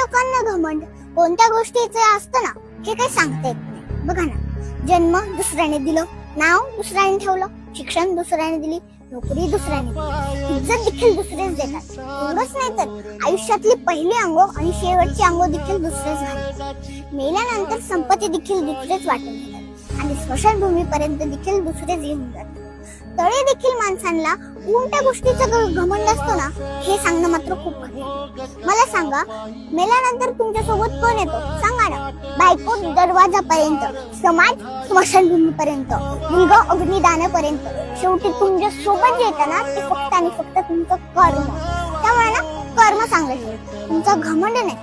लोकांना घमंड कोणत्या गोष्टीचे असतं ना हे काही सांगता येत नाही. बघा ना, जन्म दुसऱ्याने दिलं, नाव दुसऱ्याने ठेवलं, शिक्षण दुसऱ्याने दिली, नोकरी दुसऱ्याने दिली, इज्जत देखील दुसरेच देतात. एवढंच नाही तर आयुष्यातली पहिली अंगो आणि शेवटची अंगो देखील दुसरेच घालतात. मेल्यानंतर संपत्ती देखील दुसरेच वाटून घेतात आणि स्मशानभूमीपर्यंत देखील दुसरेच घेऊन जातात. तळे देखील माणसांना कोणत्या गोष्टीचा घमंड असतो ना हे सांगणं मात्र खूप कठीण. मला सांगा, मेल्यानंतर तुमच्या सोबत कोण येतो सांगा ना? बायको दरवाजापर्यंत, समाज स्मशानभूमीपर्यंत, मुलगा अग्निदानापर्यंत. शेवटी तुमच्या सोबत जे येतं ना ते फक्त आणि फक्त तुमचं कर्म. त्यामुळे ना कर्म चांगलं ठेवा, तुमचा घमंड नाही.